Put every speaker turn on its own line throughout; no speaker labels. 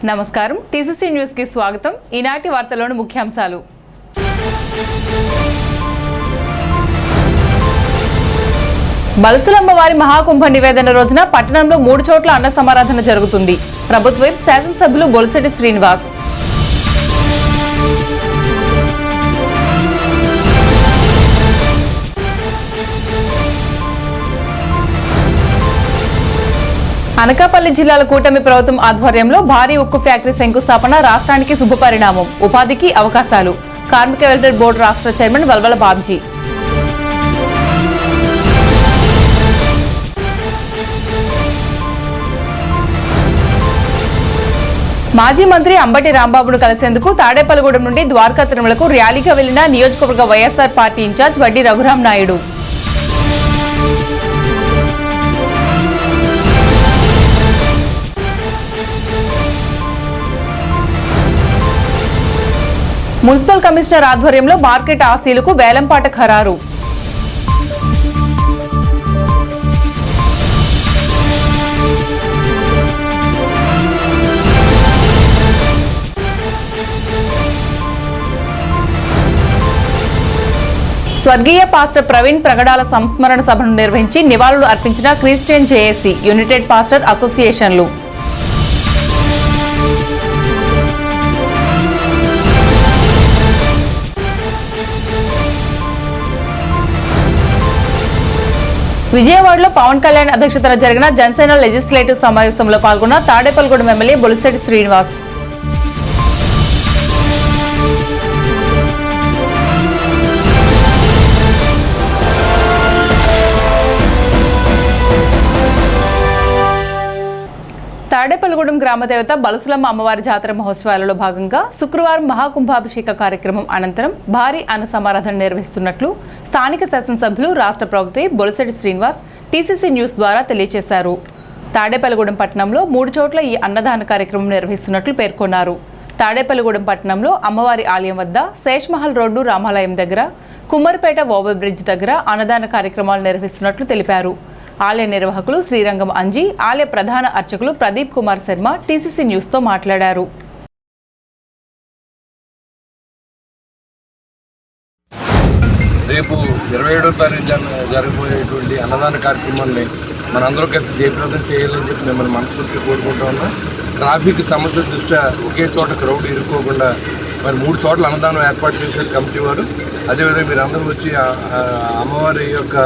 నమస్కారం TCC news కి స్వాగతం. ఈనాటి వార్తల్లోని ముఖ్యాంశాలు. బలసులమ్మ వారి మహాకుంభ నివేదన రోజున పట్టణంలో 3 చోట్ల అన్న సమారాధన జరుగుతుంది. ప్రభుత్వ శాసనసభ్యులు బొలిశెట్టి శ్రీనివాస్. అనకాపల్లి జిల్లాల కూటమి ప్రభుత్వం ఆధ్వర్యంలో భారీ ఉక్కు ఫ్యాక్టరీ శంకుస్థాపన రాష్ట్రానికి శుభపరిణామం. ఉపాధికి అవకాశాలు. కార్మిక వెల్ఫేర్ బోర్డు రాష్ట్ర చైర్మన్ వల్వల బాబ్జీ. మాజీ మంత్రి అంబటి రాంబాబును కలిసేందుకు తాడేపల్లిగూడెం నుండి ద్వారకా తిరుమలకు ర్యాలీగా వెళ్లిన నియోజకవర్గ వైఎస్ఆర్ పార్టీ ఇన్ఛార్జ్ వడ్డీ రఘురాం నాయుడు. మున్సిపల్ కమిషనర్ ఆధ్వర్యంలో మార్కెట్ ఆశీలకు వేలంపాట ఖరారు. స్వర్గీయ పాస్టర్ ప్రవీణ్ ప్రగడాల సంస్మరణ సభను నిర్వహించి నివాళులు అర్పించిన క్రిస్టియన్ జేఏసీ, యునైటెడ్ పాస్టర్ అసోసియేషన్లు. విజయవాడలో పవన్ కళ్యాణ్ అధ్యక్షతన జరిగిన జనసేన లెజిస్లేటివ్ సమావేశంలో పాల్గొన్న తాడేపల్లిగూడెం ఎమ్మెల్యే బొలిశెట్టి శ్రీనివాస్. తాడేపల్లిగూడెం గ్రామదేవత బలసులమ్మ అమ్మవారి జాతర మహోత్సవాలలో భాగంగా శుక్రవారం మహాకుంభాభిషేక కార్యక్రమం అనంతరం భారీ అన్న సమారాధన నిర్వహిస్తున్నట్లు స్థానిక శాసనసభ్యులు రాష్ట్ర ప్రవక్త బొలిశెట్టి శ్రీనివాస్ టీసీసీ న్యూస్ ద్వారా తెలియజేశారు. తాడేపల్లిగూడెం పట్టణంలో 3 చోట్ల ఈ అన్నదాన కార్యక్రమం నిర్వహిస్తున్నట్లు పేర్కొన్నారు. తాడేపల్లిగూడెం పట్టణంలో అమ్మవారి ఆలయం వద్ద శేష్మహల్ రోడ్డు రామాలయం దగ్గర, కుమ్మరిపేట ఓవర్ బ్రిడ్జ్ దగ్గర అన్నదాన కార్యక్రమాలు నిర్వహిస్తున్నట్లు తెలిపారు. ఆలయ నిర్వాహకులు శ్రీరంగం అంజీ, ఆలయ ప్రధాన అర్చకులు ప్రదీప్ కుమార్ శర్మ టీసీసీ న్యూస్తో మాట్లాడారు.
రేపు 27వ తారీఖున జరగబోయేటువంటి అన్నదాన కార్యక్రమాన్ని మనందరూ కలిసి జయప్రదం చేయాలని చెప్పి మిమ్మల్ని మనస్ఫూర్తిగా కోరుకుంటూ ఉన్నాం. ట్రాఫిక్ సమస్యల దృష్ట్యా ఒకే చోట క్రౌడ్ ఇరుక్కోకుండా మరి 3 చోట్ల అన్నదానం ఏర్పాటు చేశారు కమిటీ వారు. అదేవిధంగా మీరు అందరూ వచ్చి అమ్మవారి యొక్క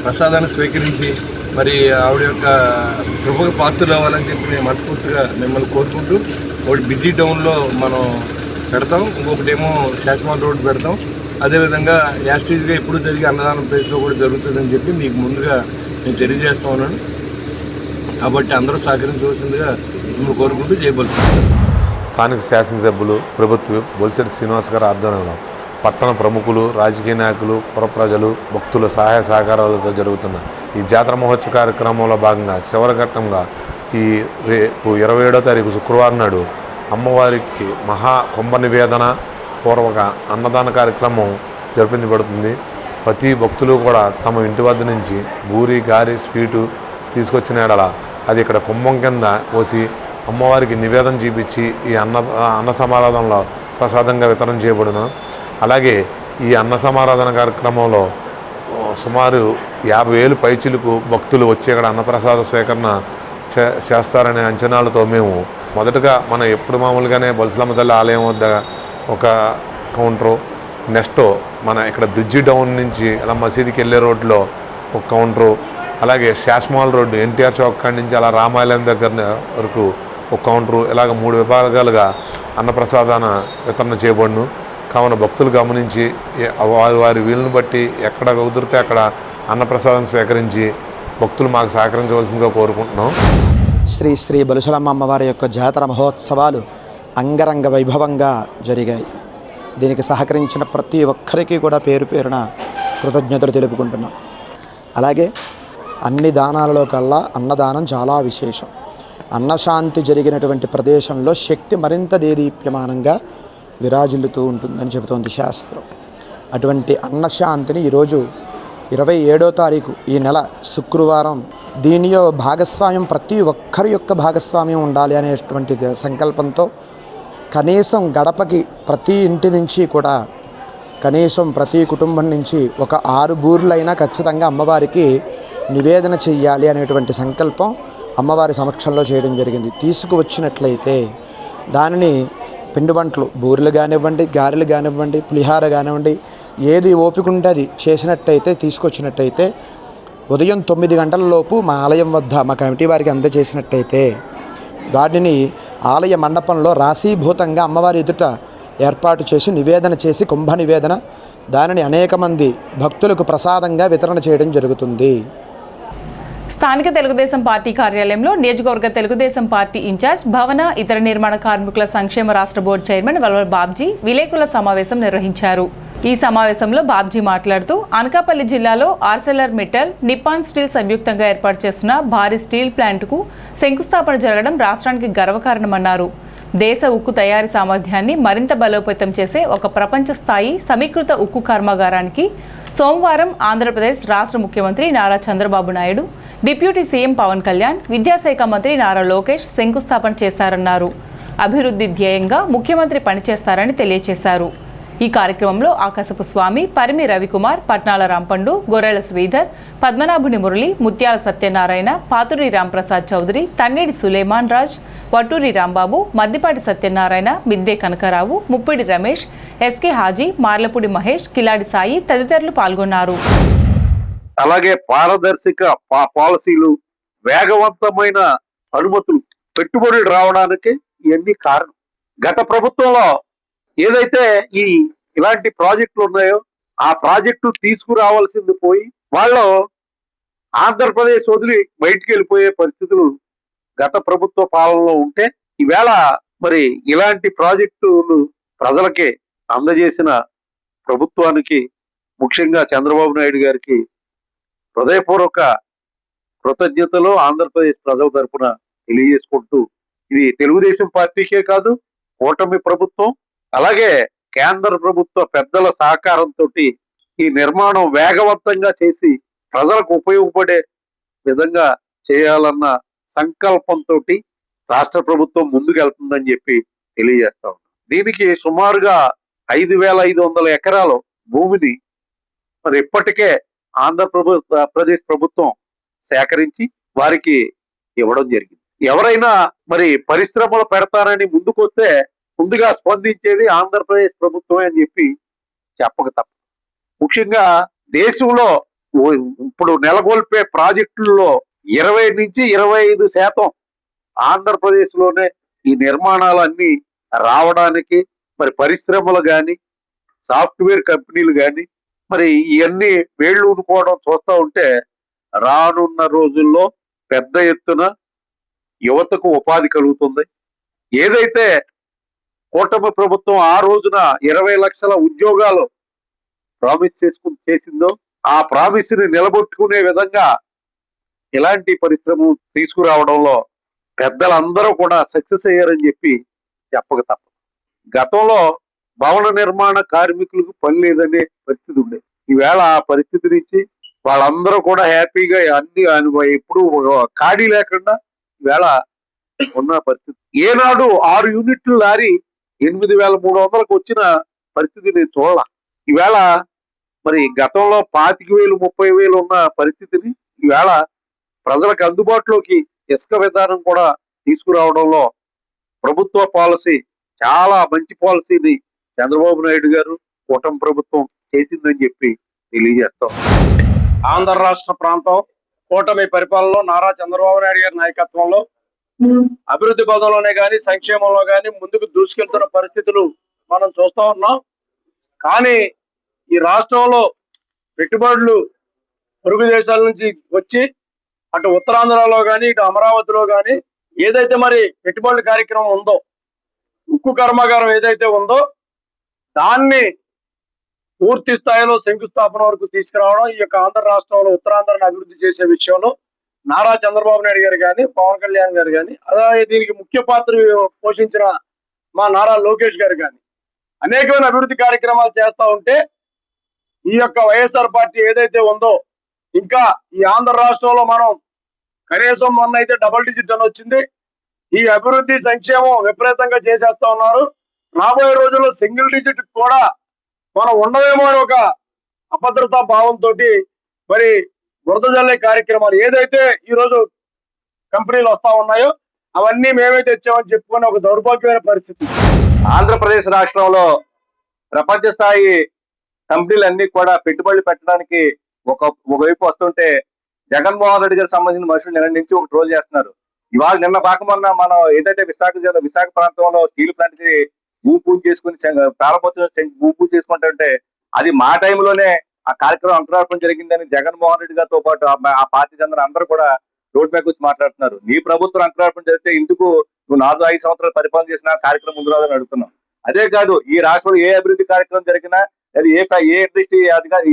ప్రసాదాన్ని స్వీకరించి మరి ఆవిడ యొక్క కృపకు పాత్రలు అవ్వాలని చెప్పి మేము మనస్ఫూర్తిగా మిమ్మల్ని కోరుకుంటూ, ఒకటి బిజీ టౌన్లో మనం పెడతాం, ఇంకొకటేమో శాస్మాల్ రోడ్ పెడతాం. అదేవిధంగా యాస్టీజ్గా ఎప్పుడు జరిగే అన్నదానం ప్లేస్లో కూడా జరుగుతుందని చెప్పి మీకు ముందుగా నేను తెలియజేస్తా ఉన్నాను. కాబట్టి అందరూ సహకరించవలసిందిగా మిమ్మల్ని కోరుకుంటూ చేయబోతున్నాను.
స్థానిక శాసనసభ్యులు ప్రభుత్వ బొలిశెట్టి శ్రీనివాస్ గారి ఆధ్వర్యంలో పట్టణ ప్రముఖులు, రాజకీయ నాయకులు, పుర ప్రజలు, భక్తుల సహాయ సహకారాలతో జరుగుతున్న ఈ జాతర మహోత్సవ కార్యక్రమంలో భాగంగా చివరిఘట్టంగా ఈ రేపు 27వ తారీఖు శుక్రవారం నాడు అమ్మవారికి మహా కుంభ నివేదన పూర్వక అన్నదాన కార్యక్రమం జరిపించబడుతుంది. ప్రతి భక్తులు కూడా తమ ఇంటి వద్ద నుంచి బూరి, గారి, స్వీటు తీసుకొచ్చిన ఎడల అది ఇక్కడ కుంభం కింద పోసి అమ్మవారికి నివేదన చూపించి ఈ అన్న సమారాధనలో ప్రసాదంగా వితరణ చేయబడును. అలాగే ఈ అన్న సమారాధన కార్యక్రమంలో సుమారు 50,000 పైచిలకు భక్తులు వచ్చి ఇక్కడ అన్నప్రసాద స్వీకరణ చేస్తారనే అంచనాలతో మేము మొదటగా మన ఎప్పుడు మామూలుగానే బలసులమ్మ తల్లి ఆలయం వద్ద ఒక కౌంటరు, నెక్స్ట్ మన ఇక్కడ బ్రిడ్జి డౌన్ నుంచి అలా మసీదుకి వెళ్ళే రోడ్లో ఒక కౌంటరు, అలాగే శాస్మాల్ రోడ్డు ఎన్టీఆర్ చౌక్ కాడి నుంచి అలా రామాలయం దగ్గర వరకు ఒక కౌంటరు, ఇలాగ 3 విభాగాలుగా అన్నప్రసాదాన వితరణ చేయబడును. కావున భక్తులు గమనించి వారి వీలుని బట్టి ఎక్కడ కుదిరితే అక్కడ అన్నప్రసాదం స్వీకరించి భక్తులు మాకు సహకరించవలసిందిగా కోరుకుంటున్నాం.
శ్రీ శ్రీ బలసులమ్మ అమ్మవారి యొక్క జాతర మహోత్సవాలు అంగరంగ వైభవంగా జరిగాయి. దీనికి సహకరించిన ప్రతి ఒక్కరికి కూడా పేరు పేరున కృతజ్ఞతలు తెలుపుకుంటున్నాం. అలాగే అన్ని దానాలలో కల్లా అన్నదానం చాలా విశేషం. అన్నశాంతి జరిగినటువంటి ప్రదేశంలో శక్తి మరింత దేదీప్యమానంగా విరాజిల్లుతూ ఉంటుందని చెబుతోంది శాస్త్రం. అటువంటి అన్నశాంతిని ఈరోజు 27వ తారీఖు ఈ నెల శుక్రవారం దీనిలో భాగస్వామ్యం ప్రతి ఒక్కరి యొక్క భాగస్వామ్యం ఉండాలి అనేటువంటి సంకల్పంతో కనీసం గడపకి ప్రతి ఇంటి నుంచి కూడా కనీసం ప్రతి కుటుంబం నుంచి ఒక 6 బూర్లైనా ఖచ్చితంగా అమ్మవారికి నివేదన చెయ్యాలి అనేటువంటి సంకల్పం అమ్మవారి సమక్షంలో చేయడం జరిగింది. తీసుకువచ్చినట్లయితే దానిని పిండి వంటలు బూరెలు కానివ్వండి, గారెలు కానివ్వండి, పులిహార కానివ్వండి, ఏది ఓపిక ఉంటే అది చేసినట్టయితే తీసుకొచ్చినట్టయితే ఉదయం 9 గంటల లోపు మా ఆలయం వద్ద మా కమిటీ వారికి అందజేసినట్టయితే వాటిని ఆలయ మండపంలో రాశీభూతంగా అమ్మవారి ఎదుట ఏర్పాటు చేసి నివేదన చేసి కుంభ నివేదన దానిని అనేక మంది భక్తులకు ప్రసాదంగా వితరణ చేయడం జరుగుతుంది.
స్థానిక తెలుగుదేశం పార్టీ కార్యాలయంలో నియోజకవర్గ తెలుగుదేశం పార్టీ ఇన్ఛార్జ్ భవన ఇతర నిర్మాణ కార్మికుల సంక్షేమ రాష్ట్ర బోర్డు చైర్మన్ వల్వల్ బాబ్జీ విలేకరుల సమావేశం నిర్వహించారు. ఈ సమావేశంలో బాబ్జీ మాట్లాడుతూ అనకాపల్లి జిల్లాలో ఆర్సెలర్ మిట్టల్, నిప్పాన్ స్టీల్ సంయుక్తంగా ఏర్పాటు చేస్తున్న భారీ స్టీల్ ప్లాంట్కు శంకుస్థాపన జరగడం రాష్ట్రానికి గర్వకారణమన్నారు. దేశ ఉక్కు తయారీ సామర్థ్యాన్ని మరింత బలోపేతం చేసే ఒక ప్రపంచ స్థాయి సమీకృత ఉక్కు కర్మాగారానికి సోమవారం ఆంధ్రప్రదేశ్ రాష్ట్ర ముఖ్యమంత్రి నారా చంద్రబాబు నాయుడు, డిప్యూటీ సీఎం పవన్ కళ్యాణ్, విద్యాశాఖ మంత్రి నారా లోకేష్ శంకుస్థాపన చేశారన్నారు. అభివృద్ధి ధ్యేయంగా ముఖ్యమంత్రి పనిచేస్తారని తెలియజేశారు. ఈ కార్యక్రమంలో ఆకాశపు స్వామి, పరిమి రవికుమార్, పట్నాల రాంపండు, గొర్రెల శ్రీధర్, పద్మనాభుని మురళి, ముత్యాల సత్యనారాయణ, పాతురి రాంప్రసాద్ చౌదరి, తన్నేడి సులేమాన్ రాజ్, వటూరి రాంబాబు, మద్దిపాటి సత్యనారాయణ, మిద్దే కనకరావు, ముప్పిడి రమేష్, ఎస్కే హాజీ, మార్లపూడి మహేష్, కిలాడి సాయి తదితరులు పాల్గొన్నారు.
అలాగే పారదర్శక పాలసీలు, వేగవంతమైన అనుమతులు, పెట్టుబడులు రావడానికి ఇవన్నీ కారణం. గత ప్రభుత్వంలో ఏదైతే ఇలాంటి ప్రాజెక్టులు ఉన్నాయో ఆ ప్రాజెక్టులు తీసుకురావాల్సింది పోయి వాళ్ళు ఆంధ్రప్రదేశ్ వదిలి బయటికి వెళ్ళిపోయే పరిస్థితులు గత ప్రభుత్వ పాలనలో ఉంటే, ఈవేళ మరి ఇలాంటి ప్రాజెక్టులు ప్రజలకి అందజేసిన ప్రభుత్వానికి, ముఖ్యంగా చంద్రబాబు నాయుడు గారికి హృదయపూర్వక కృతజ్ఞతలు ఆంధ్రప్రదేశ్ ప్రజల తరఫున తెలియజేసుకుంటూ, ఇది తెలుగుదేశం పార్టీకే కాదు, కూటమి ప్రభుత్వం అలాగే కేంద్ర ప్రభుత్వ పెద్దల సహకారంతో ఈ నిర్మాణం వేగవంతంగా చేసి ప్రజలకు ఉపయోగపడే విధంగా చేయాలన్న సంకల్పంతో రాష్ట్ర ప్రభుత్వం ముందుకెళ్తుందని చెప్పి తెలియజేస్తా ఉన్నాం. దీనికి సుమారుగా 5,500 ఎకరాల భూమిని మరి ఇప్పటికే ఆంధ్రప్రదేశ్ ప్రభుత్వం సేకరించి వారికి ఇవ్వడం జరిగింది. ఎవరైనా మరి పరిశ్రమలు పెడతారని ముందుకొస్తే ముందుగా స్పందించేది ఆంధ్రప్రదేశ్ ప్రభుత్వమే అని చెప్పి చెప్పక తప్ప. ముఖ్యంగా దేశంలో ఇప్పుడు నెలకొల్పే ప్రాజెక్టుల్లో 20 నుంచి 25% ఆంధ్రప్రదేశ్ లోనే ఈ నిర్మాణాలన్నీ రావడానికి మరి పరిశ్రమలు కానీ, సాఫ్ట్వేర్ కంపెనీలు కానీ మరి ఇవన్నీ వేళ్లు ఊనుకోవడం చూస్తూ ఉంటే రానున్న రోజుల్లో పెద్ద ఎత్తున యువతకు ఉపాధి కలుగుతుంది. ఏదైతే కూటమి ప్రభుత్వం ఆ రోజున 20 లక్షల ఉద్యోగాలు ప్రామిస్ చేసిందో ఆ ప్రామిస్ ని నిలబెట్టుకునే విధంగా ఇలాంటి పరిశ్రమ తీసుకురావడంలో పెద్దలందరూ కూడా సక్సెస్ అయ్యారని చెప్పి చెప్పక తప్ప. గతంలో భవన నిర్మాణ కార్మికులకు పని లేదనే పరిస్థితి ఉండేది. ఈవేళ ఆ పరిస్థితి నుంచి వాళ్ళందరూ కూడా హ్యాపీగా అన్ని ఎప్పుడు ఖాళీ లేకుండా ఈవేళ ఉన్న పరిస్థితి. ఏనాడు 6 యూనిట్లు లారీ 8,300కు వచ్చిన పరిస్థితి నేను చూడాల. ఈవేళ మరి గతంలో 25,000 30,000 ఉన్న పరిస్థితిని ఈవేళ ప్రజలకు అందుబాటులోకి ఇసుక విధానం కూడా తీసుకురావడంలో ప్రభుత్వ పాలసీ చాలా మంచి పాలసీని చంద్రబాబు నాయుడు గారు కూటమి ప్రభుత్వం చేసిందని చెప్పి తెలియజేస్తాం.
ఆంధ్ర రాష్ట్ర ప్రాంతం కూటమి పరిపాలనలో నారా చంద్రబాబు నాయుడు గారి నాయకత్వంలో అభివృద్ధి పదంలోనే కానీ సంక్షేమంలో కానీ ముందుకు దూసుకెళ్తున్న పరిస్థితులు మనం చూస్తా ఉన్నాం. కానీ ఈ రాష్ట్రంలో పెట్టుబడులు పొరుగు దేశాల నుంచి వచ్చి అటు ఉత్తరాంధ్రలో కానీ ఇటు అమరావతిలో కానీ ఏదైతే మరి పెట్టుబడుల కార్యక్రమం ఉందో, ఉక్కు కర్మాగారం ఏదైతే ఉందో దాన్ని పూర్తి స్థాయిలో శంకుస్థాపన వరకు తీసుకురావడం, ఈ యొక్క ఆంధ్ర రాష్ట్రంలో ఉత్తరాంధ్రాన్ని అభివృద్ధి చేసే విషయంలో నారా చంద్రబాబు నాయుడు గారు కానీ పవన్ కళ్యాణ్ గారు కానీ అలాగే దీనికి ముఖ్య పాత్ర పోషించిన మా నారా లోకేష్ గారు కానీ అనేకమైన అభివృద్ధి కార్యక్రమాలు చేస్తూ ఉంటే, ఈ యొక్క వైఎస్ఆర్ పార్టీ ఏదైతే ఉందో ఇంకా ఈ ఆంధ్ర రాష్ట్రంలో మనం కనీసం మొన్న అయితే డబుల్ డిజిట్ అని వచ్చింది. ఈ అభివృద్ధి సంక్షేమం విపరీతంగా చేసేస్తా ఉన్నారు. రాబోయే రోజుల్లో సింగిల్ డిజిట్ కూడా మనం ఉండవేమో అని ఒక అభద్రతా భావంతో మరి బురద జల్లే కార్యక్రమాలు ఏదైతే ఈ రోజు కంపెనీలు వస్తా ఉన్నాయో అవన్నీ మేమే తెచ్చామని చెప్పుకునే ఒక దౌర్భాగ్యమైన పరిస్థితి.
ఆంధ్రప్రదేశ్ రాష్ట్రంలో ప్రపంచ స్థాయి కంపెనీలన్నీ కూడా పెట్టుబడులు పెట్టడానికి ఒకవైపు వస్తుంటే జగన్మోహన్ రెడ్డి గారికి సంబంధించిన మనుషులు నిన్న నుంచి ఒక ట్రోల్ చేస్తున్నారు. ఇవాళ నిన్న కాకమొన్న మనం ఏదైతే విశాఖ ప్రాంతంలో స్టీల్ ప్లాంట్ కి భూ పూజ చేసుకుని ప్రారంభోత్సవం భూ పూజ చేసుకుంటుంటే అది మా టైంలోనే ఆ కార్యక్రమం అంకురార్పణ జరిగిందని జగన్మోహన్ రెడ్డి గారితో పాటు ఆ పార్టీ చెందిన అందరూ కూడా రోడ్ మీద వచ్చి మాట్లాడుతున్నారు. నీ ప్రభుత్వం అంకురార్పణ జరిగితే ఇందుకు నువ్వు 4-5 సంవత్సరాలు పరిపాలన చేసిన కార్యక్రమం ముందు రాదని అడుగుతున్నావు. అదే కాదు, ఈ రాష్ట్రంలో ఏ అభివృద్ధి కార్యక్రమం జరిగినా అది ఏ ఇండస్ట్రీ అధికారి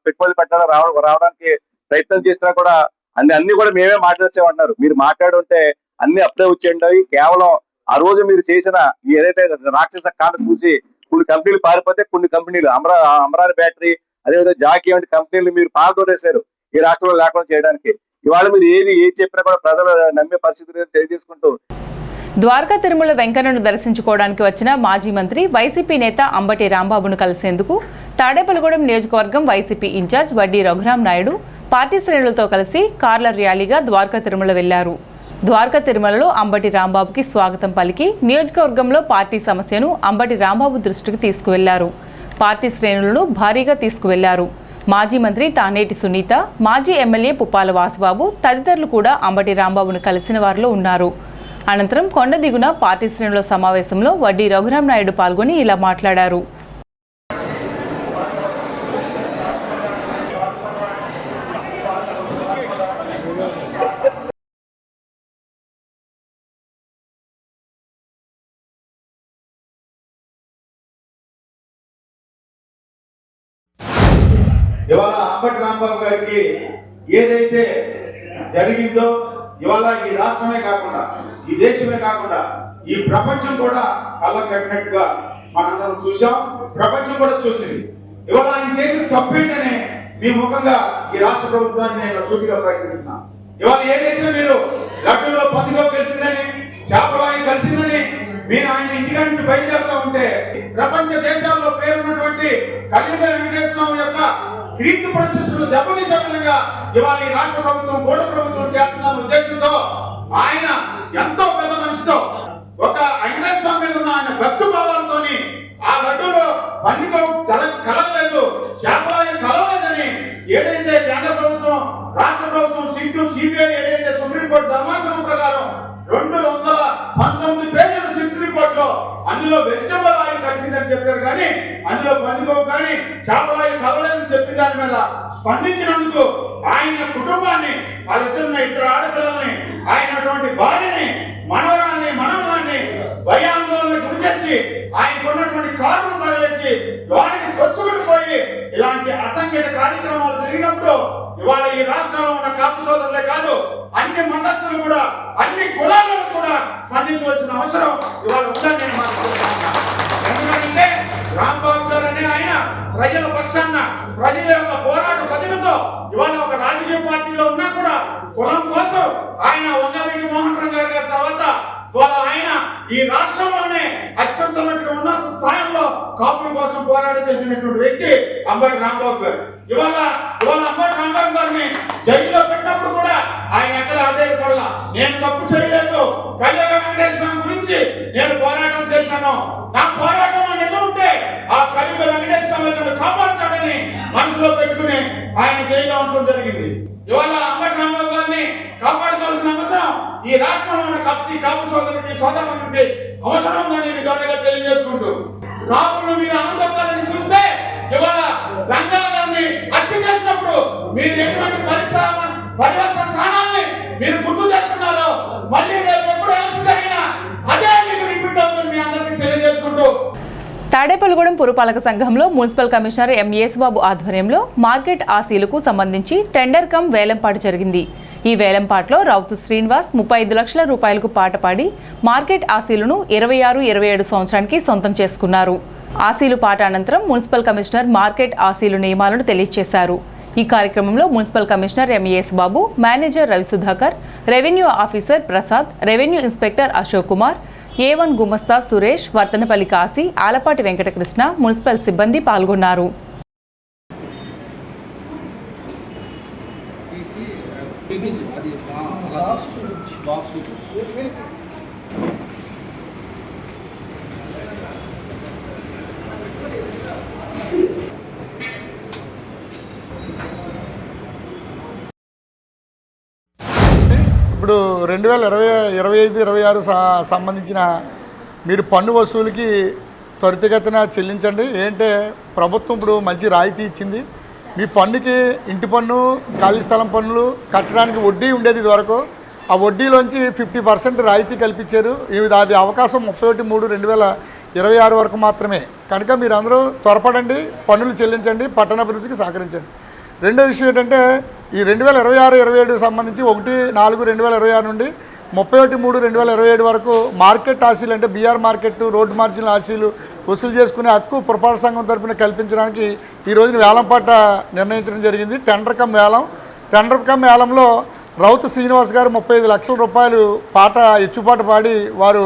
పెట్టుబడులు పెట్టాలో రావడానికి ప్రయత్నం చేసినా కూడా అన్ని కూడా మేమే మాట్లాడేసేమంటున్నారు. మీరు మాట్లాడుంటే అన్ని అప్పుడే వచ్చేయండి. కేవలం ఆ రోజు మీరు చేసిన ఏదైతే రాక్షస కాండ చూసి కొన్ని కంపెనీలు పారిపోతే కొన్ని కంపెనీలు అమరాని బ్యాటరీ అదేవిధంగా జాకీ వంటి కంపెనీలు మీరు పాల్గొనేశారు ఈ రాష్ట్రంలో లేకుండా చేయడానికి. ఇవాళ మీరు ఏది చెప్పినా కూడా ప్రజలు నమ్మే పరిస్థితి తెలియజేసుకుంటూ
ద్వారకా తిరుమల వెంకన్నను దర్శించుకోవడానికి వచ్చిన మాజీ మంత్రి వైసీపీ నేత అంబటి రాంబాబును కలిసేందుకు తాడేపల్లిగూడెం నియోజకవర్గం వైసీపీ ఇన్ఛార్జ్ వడ్డీ రఘురాం నాయుడు పార్టీ శ్రేణులతో కలిసి కార్ల ర్యాలీగా ద్వారకా తిరుమల వెళ్లారు. ద్వారకా తిరుమలలో అంబటి రాంబాబుకి స్వాగతం పలికి నియోజకవర్గంలో పార్టీ సమస్యను అంబటి రాంబాబు దృష్టికి తీసుకువెళ్లారు. పార్టీ శ్రేణులను భారీగా తీసుకువెళ్లారు. మాజీ మంత్రి తానేటి సునీత, మాజీ ఎమ్మెల్యే పుప్పాల వాసుబాబు తదితరులు కూడా అంబటి రాంబాబును కలిసిన వారిలో ఉన్నారు. అనంతరం కొండ దిగున పార్టీ శ్రేణుల సమావేశంలో వడ్డీ రఘురాం నాయుడు పాల్గొని ఇలా మాట్లాడారు.
ఇవాళ అంబటి రాంబాబు గారికి ఏదైతే జరిగిందో ఇవాళ ఈ రాష్ట్రమే కాకుండా ఈ దేశమే కాకుండా ఈ ప్రపంచం కూడా కళ్ళ కట్టినట్టుగా మనందరం చూసాం. ప్రపంచం కూడా చూసింది. ఇవాళ ఆయన చేసిన తప్పేంటనే మీ ముఖంగా ఈ రాష్ట్ర ప్రభుత్వాన్ని నేను సూటిగా ప్రకటిస్తున్నా. ఇవాళ ఏదైతే మీరు లడ్డూలో పందిలో కలిసిందని చేపలాయి కలిసిందని మీరు ఆయన ఇంటి నుంచి బయలుదేరుతూ ఉంటే ప్రపంచ దేశాల్లో పేరున్నటువంటి కలియుగ వెంకటేశ్వర స్వామి యొక్క కీర్తి ప్రశస్తులు దెబ్బతీసే విధంగా ఇవాళ ఈ రాష్ట్ర ప్రభుత్వం కూడ ప్రభుత్వం చేస్తున్న ఉద్దేశంతో ఆయన ఎంతో పెద్ద మనసుతో ఒక వెంకటేశ్వర స్వామి మీద ఉన్న ఆయన భక్తి భావాలతోని ఆ లడ్డూలో పందికో కలగలేదు, చేపలాయి కలవలేదని ఏదైతే కేంద్ర ప్రభుత్వం రాష్ట్ర ప్రభుత్వం సిబిఐ ఏదైతే సుప్రీంకోర్టు ధర్మాసనం ప్రకారం 219 పేజీల సిట్ రిపోర్ట్ లో అందులో వెజిటబుల్ ఆయిల్ కలిసిందని చెప్పారు, కానీ అందులో పందికోపు కానీ చేపల ఆయిల్ కలవలేదని చెప్పిన దాని మీద స్పందించినందుకు ఆయన కుటుంబాన్ని, ఇద్దరు ఆడపిల్లల్ని, ఆయనటువంటి భార్యని, మనవరాన్ని భయాందోళన గురి చేసి ఆయనకున్నటువంటి కారును తగిలేసి లోనికి చొచ్చుకుడిపోయి ఇలాంటి అసంఖ్యాక కార్యక్రమాలు జరిగినప్పుడు ఇవాళ ఈ రాష్ట్రంలో ఉన్న కాపు సోదరులే కాదు అన్ని మతస్థులు కూడా అన్ని కులాలను కూడా స్పందించవలసిన అవసరం ఇవాళ ఉందని నేను మాట్లాడుతున్నాను. ఎందుకంటే రాంబాబు గారు అనే ఆయన ప్రజల పక్షాన ప్రజల యొక్క పోరాట ప్రతిభతో ఇవాళ ఒక రాజకీయ పార్టీలో ఉన్నా కూడా కులం కోసం ఆయన వంగవీటి మోహన్ రంగ గారి తర్వాత ఆయన ఈ రాష్ట్రంలోనే ఉన్నత స్థాయిలో కాపుల కోసం పోరాటం చేసినటువంటి వ్యక్తి అంబటి రాంబాబు గారు. ఇవాళ అంబటి రాంబాబు గారిని జైల్లో పెట్టినప్పుడు కూడా ఆయన ఎక్కడ ఆదేశపడాల, నేను తప్పు చేయలేదు, కలియుగ వెంకటేశ్వర గురించి నేను పోరాటం చేశాను, నా పోరాటంలో నిజం ఉంటే ఆ కలియుగ వెంకటేశ్వర కాపాడుతాడని మనసులో పెట్టుకుని ఆయన జైల్లో ఉండడం జరిగింది. ఇవాళ అంబటి రాంబాబు గారిని కాపాడుకోవాల్సిన అవసరం ఈ రాష్ట్రంలో ఉన్న కాపు సోదరులకి అవసరం ఉందని నేను గౌరవంగా తెలియజేసుకుంటూ, కాపులు మీరు ఆనందొక్కాలని చూస్తే ఇవాళ రంగా గారిని హత్య చేసినప్పుడు మీరు ఎటువంటి పరివేశ స్థానాన్ని మీరు గుర్తు చేస్తున్నారో మళ్ళీ రేపు ఎప్పుడు ఎలక్షన్ జరిగినా అదే మీకు రిపీట్ అవుతుంది మీ అందరికీ తెలియజేసుకుంటూ.
తాడేపల్లిగూడెం పురపాలక సంఘంలో మున్సిపల్ కమిషనర్ ఎం యేసుబాబు ఆధ్వర్యంలో మార్కెట్ ఆశీలకు సంబంధించి టెండర్ కమ్ వేలంపాటు జరిగింది. ఈ వేలంపాట్లో రౌతు శ్రీనివాస్ 35 లక్షల రూపాయలకు పాట పాడి మార్కెట్ ఆశీలను 26-27 సంవత్సరానికి సొంతం చేసుకున్నారు. ఆశీలు పాట అనంతరం మున్సిపల్ కమిషనర్ మార్కెట్ ఆశీలు నియమాలను తెలియజేశారు. ఈ కార్యక్రమంలో municipal commissioner MAS Babu, manager Ravi Sudhakar, revenue officer Prasad, revenue inspector Ashok Kumar, A1 గుమస్తా సురేష్, వర్తనపల్లి కాశీ, ఆలపాటి వెంకటకృష్ణ, మున్సిపల్ సిబ్బంది పాల్గొన్నారు.
ఇప్పుడు 2025-26 సంబంధించిన మీరు పన్ను వసూలుకి త్వరితగతిన చెల్లించండి. ఏంటంటే ప్రభుత్వం ఇప్పుడు మంచి రాయితీ ఇచ్చింది. మీ పన్నుకి ఇంటి పన్ను, ఖాళీ స్థలం పన్నులు కట్టడానికి వడ్డీ ఉండేది ఇదివరకు. ఆ వడ్డీలోంచి 50% రాయితీ కల్పించారు. అది అవకాశం 31/3/2026 వరకు మాత్రమే. కనుక మీరు అందరూ త్వరపడండి, పన్నులు చెల్లించండి, పట్టణాభివృద్ధికి సహకరించండి. రెండో విషయం ఏంటంటే ఈ 2026-27 సంబంధించి 1/4/2026 నుండి 31/3/2027 వరకు మార్కెట్ ఆశీలు అంటే బీఆర్ మార్కెట్, రోడ్డు మార్జిన్ల ఆశీలు వసూలు చేసుకునే హక్కు పురపాలక సంఘం తరపున కల్పించడానికి ఈ రోజున వేలంపాట నిర్ణయించడం జరిగింది. టెండర్ కమ్ వేలంలో రౌత్ శ్రీనివాస్ గారు 35 లక్షల రూపాయలు ఎచ్చుపాట పాడి వారు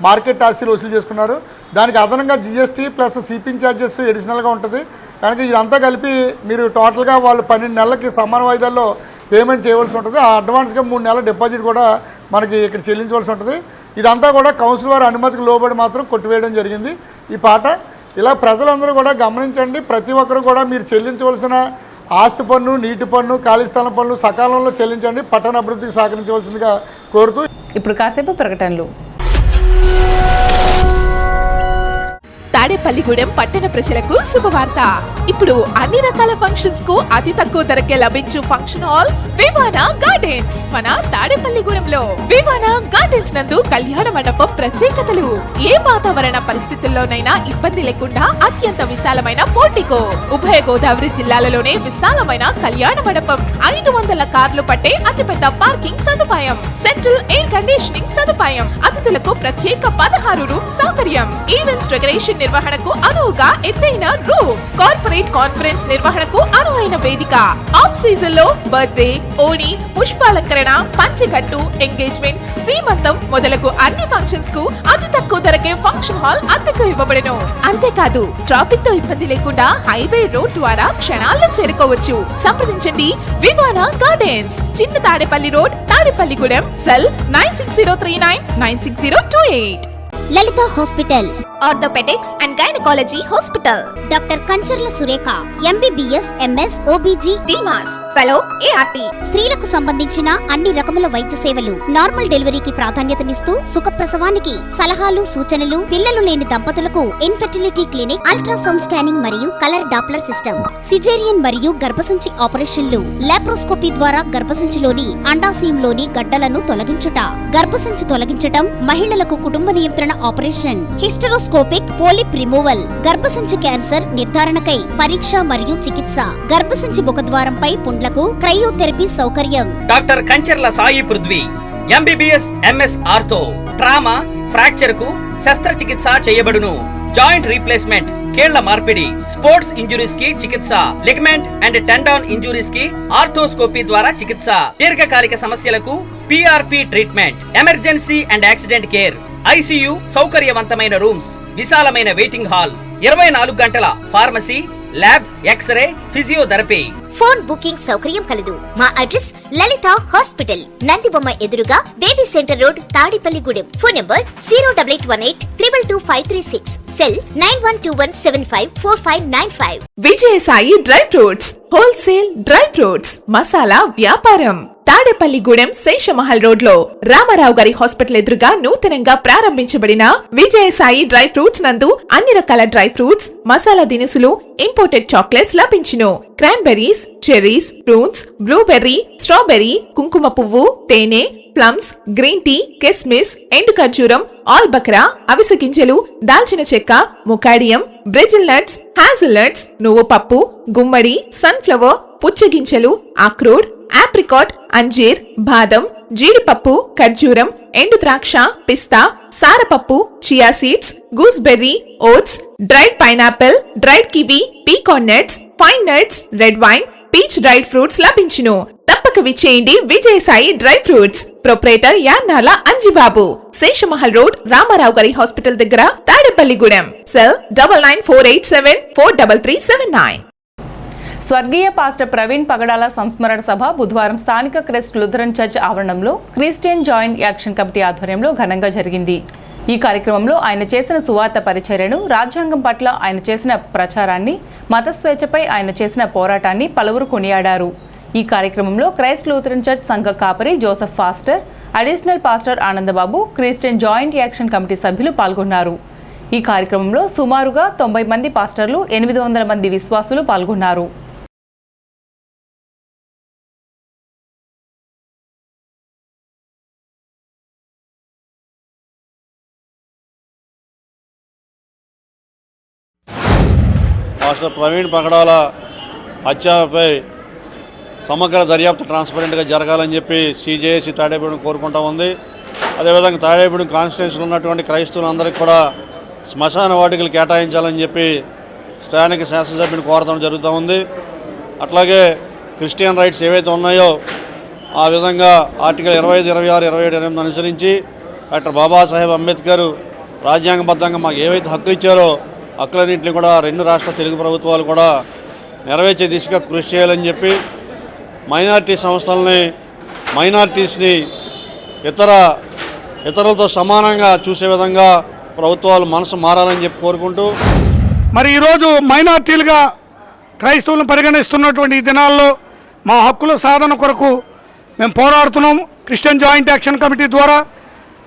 మార్కెట్ ఆశీలు వసూలు చేసుకున్నారు. దానికి అదనంగా GST ప్లస్ షిప్పింగ్ ఛార్జెస్ ఎడిషనల్గా ఉంటుంది. కనుక ఇదంతా కలిపి మీరు టోటల్గా వాళ్ళు 12 నెలలకి సమాన వాయిదాల్లో పేమెంట్ చేయవలసి ఉంటుంది. ఆ అడ్వాన్స్గా 3 నెలల డిపాజిట్ కూడా మనకి ఇక్కడ చెల్లించవలసి ఉంటుంది. ఇదంతా కూడా కౌన్సిల్ వారి అనుమతికి లోబడి మాత్రం కొట్టివేయడం జరిగింది ఈ పాట. ఇలా ప్రజలందరూ కూడా గమనించండి. ప్రతి ఒక్కరు కూడా మీరు చెల్లించవలసిన ఆస్తి పన్ను, నీటి పన్ను, ఖాళీ స్థలం పన్ను సకాలంలో చెల్లించండి, పట్టణ అభివృద్ధికి సహకరించవలసిందిగా కోరుతూ
ఇప్పుడు కాసేపు ప్రకటనలు.
తాడేపల్లిగూడెం పట్టణ ప్రజలకు శుభవార్త. ఇప్పుడు అన్ని రకాల ఫంక్షన్స్ కు అతి తక్కువ ధరకే లభించు ఫంక్షన్ హాల్ వివానా గార్డెన్స్ మన తాడేపల్లిగూడెంలో. వివానా గార్డెన్స్ నందు కళ్యాణ మండపం ప్రత్యేకతలు. ఏ వాతావరణ పరిస్థితుల్లోనైనా ఇబ్బంది లేకుండా అత్యంత విశాలమైన పోర్టికో, ఉభయ గోదావరి జిల్లాలలోనే విశాలమైన కళ్యాణ మండపం, 500 కార్లు పట్టే అతిపెద్ద పార్కింగ్ సదుపాయం, సెంట్రల్ ఎయిర్ కండిషనింగ్ సదుపాయం, అతిథులకు ప్రత్యేక 16 రూమ్ సౌకర్యం, ఈవెంట్స్ డెకరేషన్ నిర్వహణకు అనువుగా ఎత్తైన రూఫ్, కార్పొరేట్ కాన్ఫరెన్స్ నిర్వహణకు అనువైన వేదిక, ఆఫ్ సీజన్ లో బర్త్డే, ఓణి, పుష్పాలంకరణ, పంచెకట్టు, ఎంగేజ్మెంట్, సీమంతం మొదలగు అన్ని ఫంక్షన్స్ కు అతి తక్కువ ధరకే ఫంక్షన్ హాల్ అద్దెకు ఇవ్వబడును. అంతేకాదు ట్రాఫిక్ తో ఇబ్బంది లేకుండా హైవే రోడ్ ద్వారా క్షణాల్లో చేరుకోవచ్చు. సంప్రదించండి వివానా గార్డెన్స్, చిన్న Tadepalli road, Tadepalligudem. Cell 9603996028.
Lalitha hospital,
orthopaedics and gynaecology hospital.
Doctor Kancharla Surekha, MBBS, MS, OBG,
డిమాస్ ఫెలో, ART.
స్త్రీలకు సంబంధించిన అన్ని రకముల వైద్య సేవలు, నార్మల్ డెలివరీకి ప్రాధాన్యతనిస్తూ సుఖప్రసవానికి సలహాలు, సూచనలు, పిల్లలు లేని దంపతులకు ఇన్ఫెర్టిలిటీ క్లినిక్, అల్ట్రాసౌండ్ స్కానింగ్ మరియు కలర్ డాప్లర్ సిస్టమ్, సిజేరియన్ మరియు గర్భసంచి ఆపరేషన్లు, లాప్రోస్కోపీ ద్వారా గర్భసంచిలోని అండాశయంలోని గడ్డలను తొలగించుట, గర్భసంచి తొలగించటం, మహిళలకు కుటుంబ నియంత్రణ ఆపరేషన్, హిస్టరోస్కోపిక్ పోలిప్ రిమూవల్, గర్భసంచి క్యాన్సర్ నిర్ధారణకై పరీక్ష మరియు చికిత్స, గర్భసంచి ముఖద్వారంపై పుండ్లకు క్రయోథెరపీ సౌకర్యం.
Doctor Kancharla Sai Prithvi, MBBS, MS ortho, trauma, fracture కు శస్త్రచికిత్స చేయబడును. జాయింట్ రీప్లేస్మెంట్, కీళ్ల మార్పిడి, స్పోర్ట్స్ ఇంజురీస్ కి చికిత్స, లిగమెంట్ అండ్ టెండాన్ ఇంజురీస్ కి ఆర్థోస్కోపీ ద్వారా చికిత్స, దీర్ఘకాలిక సమస్యలకు PRP treatment, emergency and accident care, ICU సౌకర్యవంతమైన రూమ్స్, విశాలమైన వెయిటింగ్ హాల్, 24 గంటల pharmacy, lab, x-ray, physiotherapy.
Phone booking సౌకర్యం కలదు. మా అడ్రస్ లలిత హాస్పిటల్, నందిబొమ్మ ఎదురుగా baby centre road, Tadepalligudem. Phone number 08818222536. Cell 9121754595.
Vijayasai dry fruits, wholesale dry fruits masala వ్యాపారం. తాడేపల్లిగూడెం శేషమహల్ రోడ్ లో రామారావు గారి హాస్పిటల్ ఎదురుగా నూతనంగా ప్రారంభించబడిన విజయసాయి డ్రై ఫ్రూట్స్ నందు అన్ని రకాల డ్రై ఫ్రూట్స్, మసాలా దినుసులు, ఇంపోర్టెడ్ చాక్లెట్స్ లభించును. Cranberries, cherries, fruits, blueberry, strawberry, కుంకుమ పువ్వు, తేనె, ప్లమ్స్, గ్రీన్ టీ, కిస్మిస్, ఎండు ఖర్జూరం, ఆల్బక్రా, అవిసె గింజలు, దాల్చిన చెక్క, ముకాడియం, బ్రెజిల్ నట్స్, హాజల్ నట్స్, నువ్వు పప్పు, గుమ్మడి, సన్ఫ్లవర్, పుచ్చగింజలు, అక్రోడ్, ఆప్రికాట్, అంజీర్, బాదం, జీడిపప్పు, ఖర్జూరం, ఎండు ద్రాక్ష, పిస్తా, సారపప్పు, chia seeds, gooseberry, oats, dried pineapple, dried kiwi, pecan nuts, pine nuts, red wine, peach dried fruits లభించును. తప్పక విచ్చేయండి Vijayasai dry fruits. Proprietor Yannala Anjibabu, Seshamahal road, Ramarao గారి హాస్పిటల్ దగ్గర, తాడేపల్లిగూడెం. సెల్ 9948743379.
స్వర్గీయ పాస్టర్ ప్రవీణ్ పగడాల సంస్మరణ సభ బుధవారం స్థానిక క్రైస్ట్ లూథరన్ చర్చ్ ఆవరణంలో క్రిస్టియన్ జాయింట్ యాక్షన్ కమిటీ ఆధ్వర్యంలో ఘనంగా జరిగింది. ఈ కార్యక్రమంలో ఆయన చేసిన సువార్త పరిచర్యను, రాజ్యాంగం పట్ల ఆయన చేసిన ప్రచారాన్ని, మత స్వేచ్ఛపై ఆయన చేసిన పోరాటాన్ని పలువురు కొనియాడారు. ఈ కార్యక్రమంలో క్రైస్ట్ లూథరన్ చర్చ్ సంఘ కాపరి Joseph Foster, additional pastor Anandababu, Christian joint action committee సభ్యులు పాల్గొన్నారు. ఈ కార్యక్రమంలో సుమారుగా 90 మంది పాస్టర్లు, 800 మంది విశ్వాసులు పాల్గొన్నారు.
మాస్టర్ ప్రవీణ్ పగడాల హత్యపై సమగ్ర దర్యాప్తు ట్రాన్స్పరెంట్గా జరగాలని చెప్పి సిజేఏసీ తాడేపల్లిగూడెం కోరుకుంటా ఉంది. అదేవిధంగా తాడేపల్లిగూడెం కాన్స్టిట్యూన్సీలో ఉన్నటువంటి క్రైస్తవులందరికీ కూడా శ్మశాన వాటికలు కేటాయించాలని చెప్పి స్థానిక శాసనసభ్యుని కోరడం జరుగుతూ ఉంది. అట్లాగే క్రిస్టియన్ రైట్స్ ఏవైతే ఉన్నాయో ఆ విధంగా ఆర్టికల్ 25, 26, 27, 28 అనుసరించి డాక్టర్ బాబాసాహెబ్ అంబేద్కర్ రాజ్యాంగబద్ధంగా మాకు ఏవైతే హక్కులు ఇచ్చారో హక్కులన్నింటినీ కూడా 2 రాష్ట్ర తెలుగు ప్రభుత్వాలు కూడా నెరవేర్చే దిశగా కృషి చేయాలని చెప్పి మైనారిటీ సంస్థలని, మైనారిటీస్ని ఇతరులతో సమానంగా చూసే విధంగా ప్రభుత్వాలు మనసు మారాలని చెప్పి కోరుకుంటూ,
మరి ఈరోజు మైనారిటీలుగా క్రైస్తవులను పరిగణిస్తున్నటువంటి ఈ దినాల్లో మా హక్కుల సాధన కొరకు మేము పోరాడుతున్నాం. క్రిస్టియన్ జాయింట్ యాక్షన్ కమిటీ ద్వారా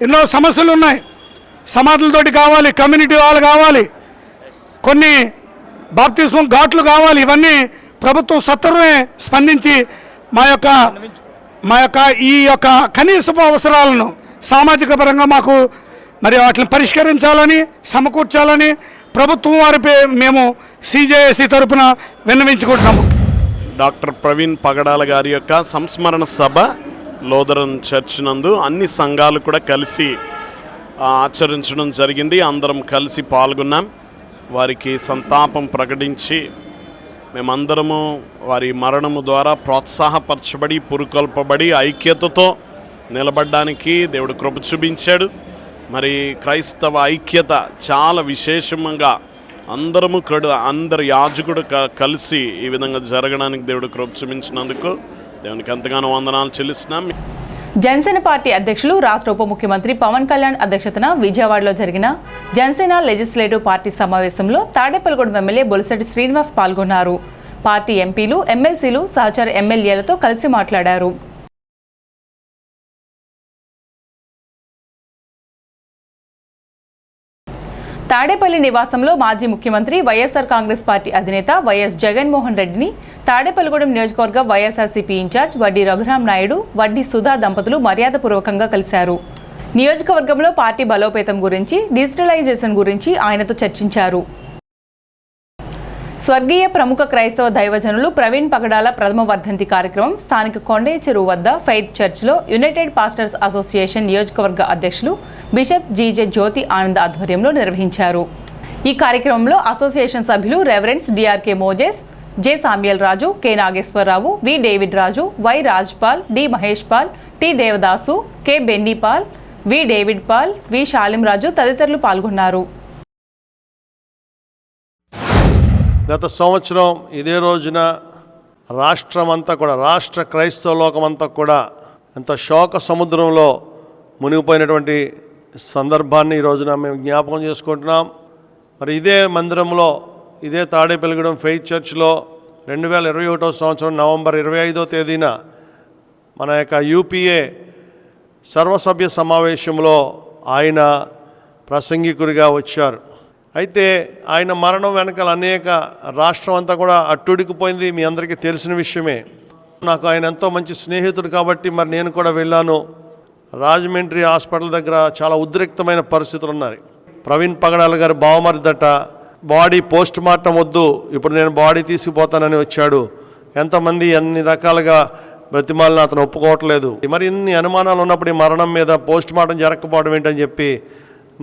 ఎన్నో సమస్యలు ఉన్నాయి. సమాధులతోటి కావాలి, కమ్యూనిటీ హాల్ కావాలి, కొన్ని బాప్తిస్మం ఘాట్లు కావాలి. ఇవన్నీ ప్రభుత్వం సత్వరమే స్పందించి మా యొక్క ఈ యొక్క కనీసపు అవసరాలను సామాజిక పరంగా మాకు మరి వాటిని పరిష్కరించాలని, సమకూర్చాలని ప్రభుత్వం వారిపై మేము సిజేఏసీ తరపున విన్నవించుకుంటున్నాము.
డాక్టర్ ప్రవీణ్ పగడాల గారి యొక్క సంస్మరణ సభ లూథరన్ చర్చ్ నందు అన్ని సంఘాలు కూడా కలిసి ఆచరించడం జరిగింది. అందరం కలిసి పాల్గొన్నాం. వారికి సంతాపం ప్రకటించి మేమందరము వారి మరణము ద్వారా ప్రోత్సాహపరచబడి, పురుకొల్పబడి ఐక్యతతో నిలబడడానికి దేవుడు కృప చూపించాడు. మరి క్రైస్తవ ఐక్యత చాలా విశేషంగా అందరి యాజకుడు కలిసి ఈ విధంగా జరగడానికి దేవుడు కృప చూపించినందుకు దేవునికి ఎంతగానో వందనాలు చెల్లిస్తున్నాం.
జనసేన పార్టీ అధ్యక్షులు, రాష్ట్ర ఉప ముఖ్యమంత్రి పవన్ కళ్యాణ్ అధ్యక్షతన విజయవాడలో జరిగిన జనసేన లెజిస్లేటివ్ పార్టీ సమావేశంలో తాడేపల్లిగూడెం ఎమ్మెల్యే బొలిశెట్టి శ్రీనివాస్ పాల్గొన్నారు. పార్టీ ఎంపీలు, ఎమ్మెల్సీలు, సహచర ఎమ్మెల్యేలతో కలిసి మాట్లాడారు. తాడేపల్లి నివాసంలో మాజీ ముఖ్యమంత్రి, వైఎస్ఆర్ కాంగ్రెస్ పార్టీ అధినేత వైఎస్ జగన్మోహన్ రెడ్డిని తాడేపల్లిగూడెం నియోజకవర్గ వైఎస్ఆర్సీపీ ఇన్ఛార్జ్ వడ్డీ రఘురాం నాయుడు, వడ్డీ సుధా దంపతులు మర్యాదపూర్వకంగా కలిశారు. నియోజకవర్గంలో పార్టీ బలోపేతం గురించి, డిజిటలైజేషన్ గురించి ఆయనతో చర్చించారు. స్వర్గీయ ప్రముఖ క్రైస్తవ దైవజనులు ప్రవీణ్ పగడాల ప్రథమ వర్ధంతి కార్యక్రమం స్థానిక కొండయ్య చెరువు వద్ద ఫెయిత్ చర్చ్లో యునైటెడ్ పాస్టర్స్ అసోసియేషన్ నియోజకవర్గ అధ్యక్షులు బిషప్ జీజే జ్యోతి ఆనంద్ ఆధ్వర్యంలో నిర్వహించారు. ఈ కార్యక్రమంలో అసోసియేషన్ సభ్యులు reverends DRK Moses, J Samuel Raju, K Nageswararao, V David Raju, Y Rajpal, D Mahesh Paul, T Devadasu, K Benny Paul, V David Paul, V Shalom Raju తదితరులు పాల్గొన్నారు.
గత సంవత్సరం ఇదే రోజున రాష్ట్రమంతా కూడా, రాష్ట్ర క్రైస్తవ లోకమంతా కూడా ఎంత శోక సముద్రంలో మునిగిపోయినటువంటి సందర్భాన్ని ఈ రోజున మేము జ్ఞాపకం చేసుకుంటున్నాం. మరి ఇదే మందిరంలో, ఇదే తాడేపల్లిగూడెం ఫెయిత్ చర్చ్లో 2021 సంవత్సరం నవంబర్ 25వ తేదీన మన యొక్క యూపీఏ సర్వసభ్య సమావేశంలో ఆయన ప్రసంగికుడిగా వచ్చారు. అయితే ఆయన మరణం వెనకాల అనేక రాష్ట్రం అంతా కూడా అట్టుడికిపోయింది, మీ అందరికీ తెలిసిన విషయమే. నాకు ఆయన ఎంతో మంచి స్నేహితుడు కాబట్టి మరి నేను కూడా వెళ్ళాను. రాజమండ్రి హాస్పిటల్ దగ్గర చాలా ఉద్రిక్తమైన పరిస్థితులు ఉన్నాయి. ప్రవీణ్ పగడాల గారు బావమరిదట, బాడీ పోస్ట్ మార్టం వద్దు, ఇప్పుడు నేను బాడీ తీసుకుపోతానని వచ్చాడు. ఎంతమంది అన్ని రకాలుగా బ్రతిమాలను అతను ఒప్పుకోవట్లేదు. మరి ఇన్ని అనుమానాలు ఉన్నప్పుడు ఈ మరణం మీద పోస్ట్ మార్టం జరగకపోవడం ఏంటని చెప్పి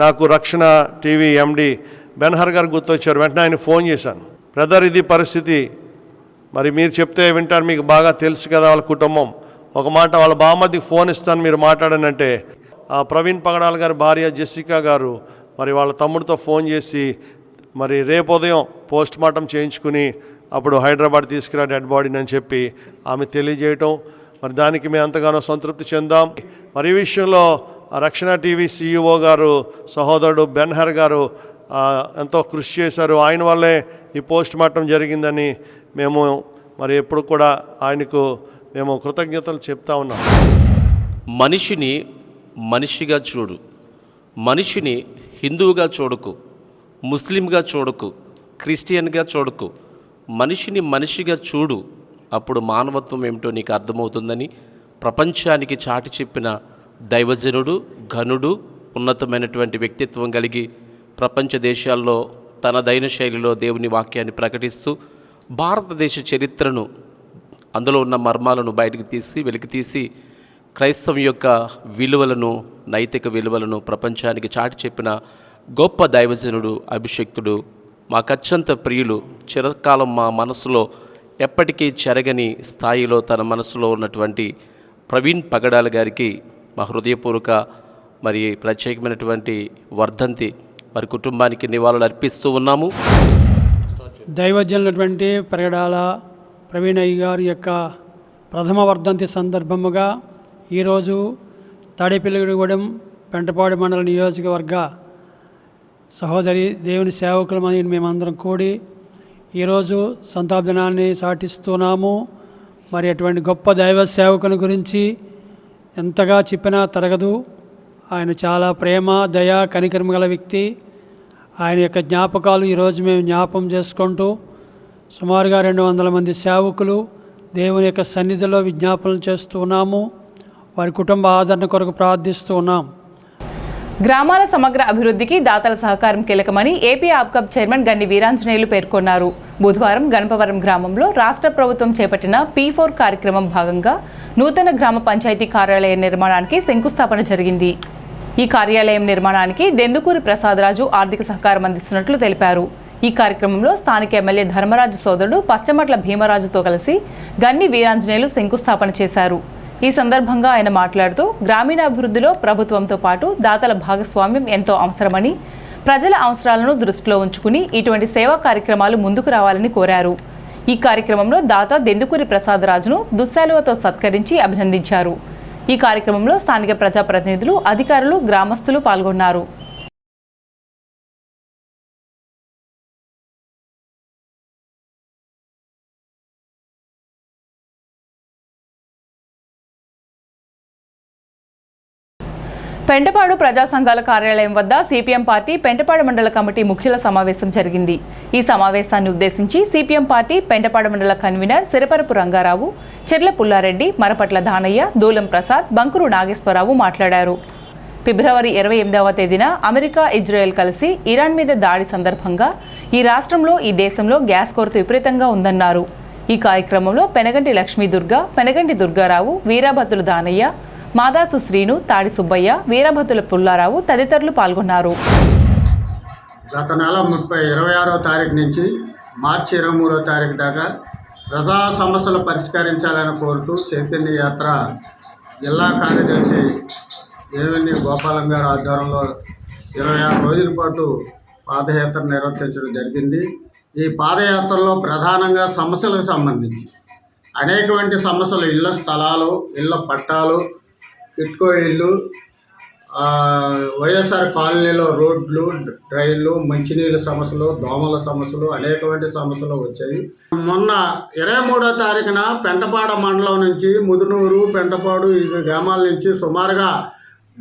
నాకు రక్షణ టీవీ ఎండి బెన్హర్ గారు గుర్తొచ్చారు. వెంటనే ఆయన ఫోన్ చేశాను, బ్రదర్ ఇది పరిస్థితి, మరి మీరు చెప్తే వింటారు, మీకు బాగా తెలుసు కదా వాళ్ళ కుటుంబం. ఒక మాట వాళ్ళ బామ్మదికి ఫోన్ ఇస్తాను మీరు మాట్లాడనంటే ప్రవీణ్ పగడాల గారి భార్య జెసికా గారు మరి వాళ్ళ తమ్ముడితో ఫోన్ చేసి మరి రేపు ఉదయం పోస్ట్ మార్టం చేయించుకుని అప్పుడు హైదరాబాద్ తీసుకురా డెడ్ బాడీని అని చెప్పి ఆమె తెలియజేయటం, మరి దానికి మేము ఎంతగానో సంతృప్తి చెందాం. మరి ఈ విషయంలో రక్షణ టీవీ CEO గారు సహోదరుడు బెన్హర్ గారు ఎంతో కృషి చేశారు. ఆయన వల్లే ఈ పోస్ట్ మార్టం జరిగిందని మేము మరి ఎప్పుడు కూడా ఆయనకు మేము కృతజ్ఞతలు చెప్తా ఉన్నాం.
మనిషిని మనిషిగా చూడు, మనిషిని హిందువుగా చూడకు, ముస్లింగా చూడకు, క్రిస్టియన్గా చూడకు, మనిషిని మనిషిగా చూడు. అప్పుడు మానవత్వం ఏమిటో నీకు అర్థమవుతుందని ప్రపంచానికి చాటి చెప్పిన దైవజనుడు, ఘనుడు, ఉన్నతమైనటువంటి వ్యక్తిత్వం కలిగి ప్రపంచ దేశాల్లో తనదైన శైలిలో దేవుని వాక్యాన్ని ప్రకటిస్తూ భారతదేశ చరిత్రను, అందులో ఉన్న మర్మాలను బయటకు తీసి వెలికితీసి క్రైస్తవం యొక్క విలువలను, నైతిక విలువలను ప్రపంచానికి చాటి చెప్పిన గొప్ప దైవజనుడు, అభిషక్తుడు, మాకు అత్యంత ప్రియులు, చిరకాలం మా మనసులో ఎప్పటికీ చెరగని స్థాయిలో తన మనసులో ఉన్నటువంటి ప్రవీణ్ పగడాల గారికి మా హృదయపూర్వక మరి ప్రత్యేకమైనటువంటి వర్ధంతి వారి కుటుంబానికి నివాళులు అర్పిస్తూ ఉన్నాము.
దైవజనులటువంటి పగడాల ప్రవీణయ్య గారి యొక్క ప్రథమ వర్ధంతి సందర్భముగా ఈరోజు తాడేపల్లిగూడెం పెంటపాడు మండల నియోజకవర్గ సహోదరి దేవుని సేవకులమని మేమందరం కూడి ఈరోజు సంతాప దినాన్ని సాటిస్తున్నాము. మరి అటువంటి గొప్ప దైవ సేవకుని గురించి ఎంతగా చెప్పినా తరగదు. ఆయన చాలా ప్రేమ, దయ, కనికరం గల వ్యక్తి. ఆయన యొక్క జ్ఞాపకాలు ఈరోజు మేము జ్ఞాపకం చేసుకుంటూ సుమారుగా 200 మంది సేవకులు దేవుని యొక్క సన్నిధిలో విజ్ఞాపనలు చేస్తున్నాము. వారి కుటుంబ ఆదరణ కొరకు ప్రార్థిస్తూ ఉన్నాం.
గ్రామాల సమగ్ర అభివృద్ధికి దాతల సహకారం కీలకమని ఏపీ ఆప్కబ్ చైర్మన్ గండి వీరాంజనేయులు పేర్కొన్నారు. బుధవారం గణపవరం గ్రామంలో రాష్ట్ర ప్రభుత్వం చేపట్టిన P4 కార్యక్రమం భాగంగా నూతన గ్రామ పంచాయతీ కార్యాలయ నిర్మాణానికి శంకుస్థాపన జరిగింది. ఈ కార్యాలయం నిర్మాణానికి దెందుకూరి ప్రసాదరాజు ఆర్థిక సహకారం అందిస్తున్నట్లు తెలిపారు. ఈ కార్యక్రమంలో స్థానిక ఎమ్మెల్యే ధర్మరాజు సోదరుడు పశ్చిమట్ల భీమరాజుతో కలిసి గండి వీరాంజనేయులు శంకుస్థాపన చేశారు. ఈ సందర్భంగా ఆయన మాట్లాడుతూ గ్రామీణాభివృద్ధిలో ప్రభుత్వంతో పాటు దాతల భాగస్వామ్యం ఎంతో అవసరమని, ప్రజల అవసరాలను దృష్టిలో ఉంచుకుని ఇటువంటి సేవా కార్యక్రమాలు ముందుకు రావాలని కోరారు. ఈ కార్యక్రమంలో దాత దెందుకూరి ప్రసాదరాజును దుశ్శాలువతో సత్కరించి అభినందించారు. ఈ కార్యక్రమంలో స్థానిక ప్రజాప్రతినిధులు, అధికారులు, గ్రామస్తులు పాల్గొన్నారు. పెంటపాడు ప్రజా సంఘాల కార్యాలయం వద్ద సిపిఎం పార్టీ పెంటపాడు మండల కమిటీ ముఖ్యుల సమావేశం జరిగింది. ఈ సమావేశాన్ని ఉద్దేశించి సిపిఎం పార్టీ పెంటపాడు మండల కన్వీనర్ సిరపరపు రంగారావు, చెర్ల పుల్లారెడ్డి, మరపట్ల దానయ్య, దూలం ప్రసాద్, బంకురు నాగేశ్వరరావు మాట్లాడారు. ఫిబ్రవరి 28వ తేదీన అమెరికా, ఇజ్రాయెల్ కలిసి ఇరాన్ మీద దాడి సందర్భంగా ఈ రాష్ట్రంలో, ఈ దేశంలో గ్యాస్ కొరత విపరీతంగా ఉందన్నారు. ఈ కార్యక్రమంలో పెనగంటి లక్ష్మీదుర్గ, పెనగంటి దుర్గారావు, వీరాభద్రుల దానయ్య, మాదాసు శ్రీను, తాడి సుబ్బయ్య, వీరభద్రుల పుల్లారావు తదితరులు పాల్గొన్నారు.
గత నెల 26వ తారీఖు నుంచి మార్చి 23వ తారీఖు దాకా ప్రజా సమస్యలు పరిష్కరించాలని కోరుతూ చైతన్య యాత్ర జిల్లా కార్యదర్శి దేవిని గోపాలం గారి ఆధ్వర్యంలో 26 రోజుల పాటు పాదయాత్ర నిర్వర్తించడం జరిగింది. ఈ పాదయాత్రలో ప్రధానంగా సమస్యలకు సంబంధించి అనేకటువంటి సమస్యలు, ఇళ్ల స్థలాలు, ఇళ్ల పట్టాలు, కిట్కో ఇళ్ళు, వైఎస్ఆర్ కాలనీలో రోడ్లు, డ్రైన్లు, మంచినీళ్ళ సమస్యలు, దోమల సమస్యలు, అనేకమైన సమస్యలు వచ్చాయి. మొన్న 23వ తారీఖున పెంటపాడు మండలం నుంచి ముదునూరు, పెంటపాడు ఈ గ్రామాల నుంచి సుమారుగా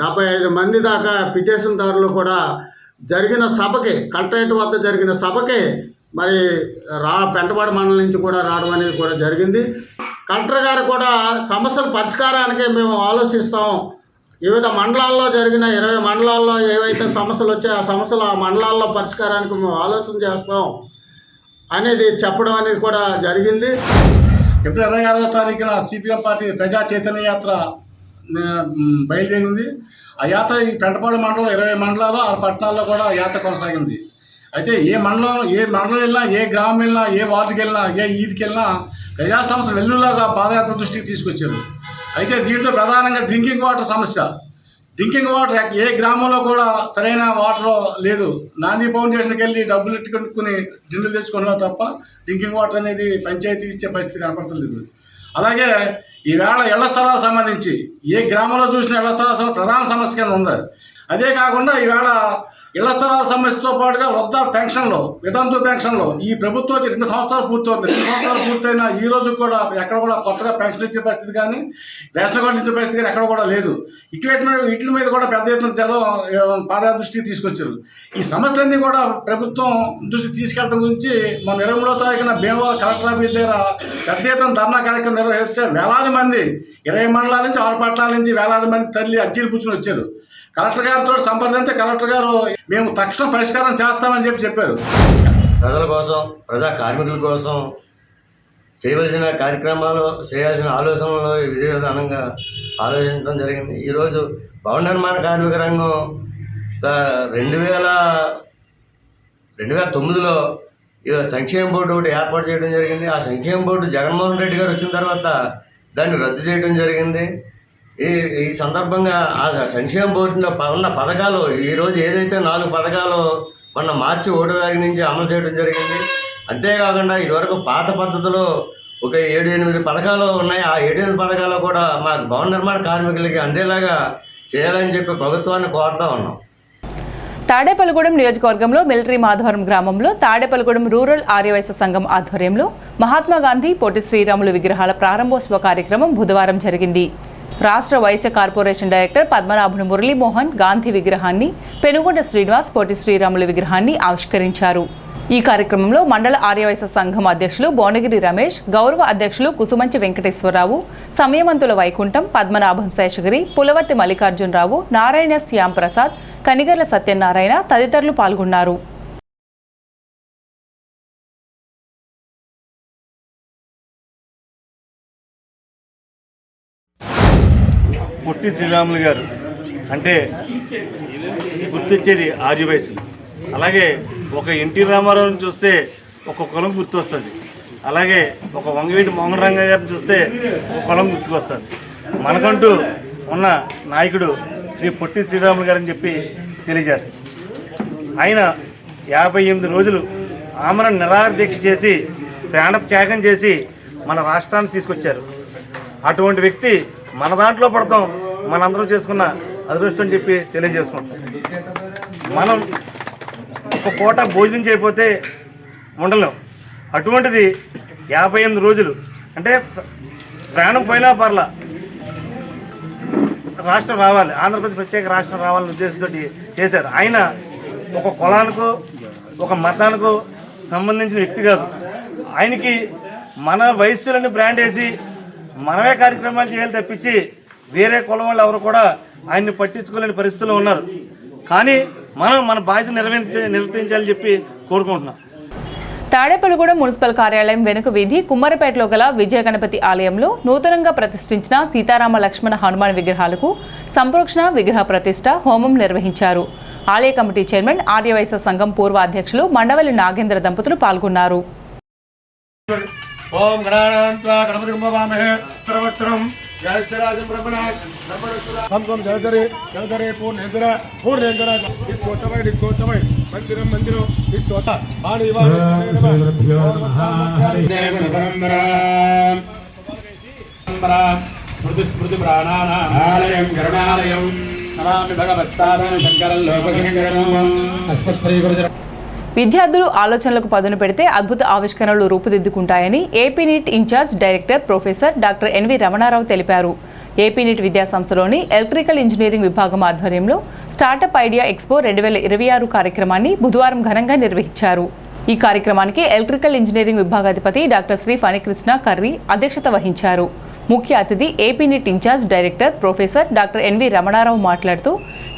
75 మంది దాకా పిటిషన్దారులు కూడా జరిగిన సభకి, కలెక్టరేట్ వద్ద జరిగిన సభకి మరి పెంటపాడు మండలం నుంచి కూడా రావడం అనేది కూడా జరిగింది. కలెక్టర్ గారు కూడా సమస్యల పరిష్కారానికి మేము ఆలోచిస్తాం, వివిధ మండలాల్లో జరిగిన 20 మండలాల్లో ఏవైతే సమస్యలు వచ్చాయో ఆ సమస్యలు ఆ మండలాల్లో పరిష్కారానికి మేము ఆలోచన చేస్తాం అనేది చెప్పడం అనేది కూడా జరిగింది.
ఫిబ్రవరి 26వ తారీఖున సిపిఎం పార్టీ ప్రజా చైతన్య యాత్ర బయలుదేరింది. ఆ యాత్ర ఈ పెంటపాడు మండలం 20 మండలాలు, 6 పట్టణాల్లో కూడా యాత్ర కొనసాగింది. అయితే ఏ మండలం వెళ్ళినా, ఏ గ్రామం వెళ్ళినా, ఏ వార్డుకి వెళ్ళినా, ఏ ఈద్కి వెళ్ళినా ప్రజా సమస్య వెల్లులాగా పాదయాత్ర దృష్టికి తీసుకొచ్చారు. అయితే దీంట్లో ప్రధానంగా డ్రింకింగ్ వాటర్ సమస్య. డ్రింకింగ్ వాటర్ ఏ గ్రామంలో కూడా సరైన వాటర్ లేదు. నాంది ఫౌండేషన్కి వెళ్ళి డబ్బులు ఎట్టుకొని డ్రిల్లు తెచ్చుకున్నాం తప్ప డ్రింకింగ్ వాటర్ అనేది పంచాయతీ ఇచ్చే పరిస్థితి కనపడతలేదు. అలాగే ఈవేళ ఇళ్ల స్థలాలకు సంబంధించి ఏ గ్రామంలో చూసినా ఇళ్ల స్థలాల ప్రధాన సమస్య కింద ఉంది. అదే కాకుండా ఈవేళ ఇళ్ల స్థలాల సమస్యతో పాటుగా వృద్ధ పెన్షన్లు, వితంతు పెన్షన్లు ఈ ప్రభుత్వం 2 సంవత్సరాలు పూర్తవుతుంది. 2 సంవత్సరాలు పూర్తయినా ఈ రోజు కూడా ఎక్కడ కూడా కొత్తగా పెన్షన్ ఇచ్చే పరిస్థితి కానీ రేషన్ కార్డు ఇచ్చే పరిస్థితి కానీ ఎక్కడ కూడా లేదు. వీటి మీద కూడా పెద్ద ఎత్తున పాదయాత్ర దృష్టికి తీసుకొచ్చారు. ఈ సమస్యలన్నీ కూడా ప్రభుత్వం దృష్టికి తీసుకెళ్ళడం గురించి మన 23వ తారీఖున భీమవరం కలెక్టర్ ఆఫీస్ దగ్గర పెద్ద ఎత్తున ధర్నా కార్యక్రమం నిర్వహిస్తే వేలాది మంది 20 మండలాల నుంచి 6 పట్టణాల నుంచి వేలాది మంది తల్లి అర్జీలు పుచ్చుకొని వచ్చారు. కలెక్టర్ గారితో సంప్రదింస్తే కలెక్టర్ గారు మేము తక్షణం పరిష్కారం చేస్తామని చెప్పారు.
ప్రజల కోసం, ప్రజా కార్మికుల కోసం చేయవలసిన కార్యక్రమాలు, చేయాల్సిన ఆలోచనలు విధివిధానంగా ఆలోచించడం జరిగింది. ఈరోజు భవన నిర్మాణ కార్మిక రంగం 2009లో సంక్షేమ బోర్డు ఒకటి ఏర్పాటు చేయడం జరిగింది. ఆ సంక్షేమ బోర్డు జగన్మోహన్ రెడ్డి గారు వచ్చిన తర్వాత దాన్ని రద్దు చేయడం జరిగింది. ఈ సందర్భంగా ఆ సంక్షేమ బోర్డులో ఉన్న పథకాలు ఈరోజు ఏదైతే 4 పథకాలు మొన్న మార్చి 1వ తారీఖు నుంచి అమలు చేయడం జరిగింది. అంతేకాకుండా ఇదివరకు పాత పద్ధతిలో ఒక 7-8 పథకాలు ఉన్నాయి. ఆ 7-8 పథకాలు కూడా మా భవన నిర్మాణ కార్మికులకి అందేలాగా చేయాలని చెప్పి ప్రభుత్వాన్ని కోరుతా ఉన్నాం.
తాడేపల్లిగూడెం నియోజకవర్గంలో మిలిటరీ మాధవరం గ్రామంలో తాడేపల్లిగూడెం రూరల్ ఆర్యవైశ్య సంఘం ఆధ్వర్యంలో మహాత్మా గాంధీ పొట్టి శ్రీరాములు విగ్రహాల ప్రారంభోత్సవ కార్యక్రమం బుధవారం జరిగింది. రాష్ట్ర వైశ్య కార్పొరేషన్ డైరెక్టర్ పద్మనాభుడు మురళీమోహన్ గాంధీ విగ్రహాన్ని, పెనుగొండ శ్రీనివాస్ పొట్టి శ్రీరాములు విగ్రహాన్ని ఆవిష్కరించారు. ఈ కార్యక్రమంలో మండల ఆర్యవైశ్య సంఘం అధ్యక్షులు బోనగిరి రమేష్, గౌరవ అధ్యక్షులు కుసుమంచి వెంకటేశ్వరరావు, సమయమంతుల వైకుంఠం, పద్మనాభం శేషగిరి, పులవర్తి మల్లికార్జునరావు, నారాయణ శ్యామ్ ప్రసాద్, కనిగర్ల సత్యనారాయణ తదితరులు పాల్గొన్నారు.
పొట్టి శ్రీరాములు గారు అంటే గుర్తొచ్చేది ఆర్యవైశ్యులు. అలాగే ఒక ఎన్టీ రామారావుని చూస్తే ఒక కులం గుర్తొస్తుంది. అలాగే ఒక వంగవీటి మోహన్ రంగ గారిని చూస్తే ఒక కులం గుర్తుకొస్తుంది. మనకంటూ ఉన్న నాయకుడు శ్రీ పొట్టి శ్రీరాములు గారని చెప్పి తెలియజేస్తారు. ఆయన 58 రోజులు ఆమరణ నిరాహార దీక్ష చేసి ప్రాణత్యాగం చేసి మన రాష్ట్రాన్ని తీసుకొచ్చారు. అటువంటి వ్యక్తి మన దాంట్లో పడతాం మనందరం చేసుకున్న అదృష్టం అని చెప్పి తెలియజేసుకుంటాం. మనం ఒక పూట భోజనం చేయకపోతే ఉండలేం. అటువంటిది 58 రోజులు అంటే ప్రాణం పోయినా పర్లా రాష్ట్రం రావాలి, ఆంధ్రప్రదేశ్ ప్రత్యేక రాష్ట్రం రావాలనే ఉద్దేశంతో చేశారు. ఆయన ఒక కులానికో ఒక మతానికో సంబంధించిన వ్యక్తి కాదు. ఆయనకి మన వయస్సులని బ్రాండ్ వేసి మనమే కార్యక్రమాలు చేయాలి తప్పించి వేరే కులం వాళ్ళు ఎవరు కూడా ఆయన్ని పట్టించుకోలేని పరిస్థితుల్లో ఉన్నారు. కానీ మనం మన బాధ్యత నిర్వర్తించాలని చెప్పి కోరుకుంటున్నాం.
తాడేపల్లిగూడెం మున్సిపల్ కార్యాలయం వెనుక వీధి కుమ్మరపేటలో గల విజయ గణపతి ఆలయంలో నూతనంగా ప్రతిష్ఠించిన సీతారామ లక్ష్మణ హనుమాన్ విగ్రహాలకు సంప్రోక్షణ విగ్రహ ప్రతిష్ఠ హోమం నిర్వహించారు. ఆలయ కమిటీ చైర్మన్ ఆర్యవైశ్య సంఘం పూర్వ అధ్యక్షులు మండవల్లి నాగేంద్ర దంపతులు పాల్గొన్నారు.
ఓం గణానాన్త్వా గణపతిం భవామహే సర్వత్రం జయశ్రీరాజం బ్రహ్మణాయ సంకం జయధరే జయధరే పూర్ణేంద్ర పూర్ణేంద్ర ఇచ్చోతమై మందిరం మందిరం ఇచ్చోత ఆనివాన స్మృతి స్మృతి ప్రాణానాలయం గరుడాలయం నమామి భగవత్పాదం శంకరం లోకశంకరం అస్మత్ శ్రీ గురు.
విద్యార్థులు ఆలోచనలకు పదును పెడితే అద్భుత ఆవిష్కరణలు రూపుదిద్దుకుంటాయని AP NIT incharge director professor doctor NV Ramanarao తెలిపారు. ఏపీ నీట్ విద్యాసంస్థలోని ఎలక్ట్రికల్ ఇంజనీరింగ్ విభాగం ఆధ్వర్యంలో స్టార్టప్ ఐడియా ఎక్స్పో 2026 కార్యక్రమాన్ని బుధవారం ఘనంగా నిర్వహించారు. ఈ కార్యక్రమానికి ఎలక్ట్రికల్ ఇంజనీరింగ్ విభాగాధిపతి డాక్టర్ శ్రీ ఫణికృష్ణ కర్రీ అధ్యక్షత వహించారు. ముఖ్య అతిథి AP NIT incharge director professor doctor NV Ramanarao మాట్లాడుతూ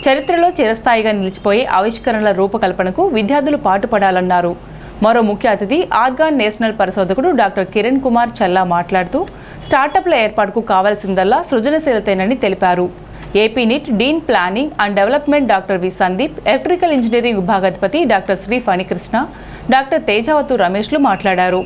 చరిత్రలో చిరస్థాయిగా నిలిచిపోయే ఆవిష్కరణల రూపకల్పనకు విద్యార్థులు పాటుపడాలన్నారు. మరో ముఖ్య అతిథి ఆర్గాన్ నేషనల్ పరిశోధకుడు డాక్టర్ కిరణ్ కుమార్ చల్లా మాట్లాడుతూ స్టార్టప్ల ఏర్పాటుకు కావాల్సిందల్లా సృజనశీలతేనని తెలిపారు. AP NIT dean planning and development doctor V Sandeep, electrical engineering విభాగాధిపతి డాక్టర్ శ్రీ ఫణికృష్ణ, డాక్టర్ తేజావతు రమేష్లు మాట్లాడారు.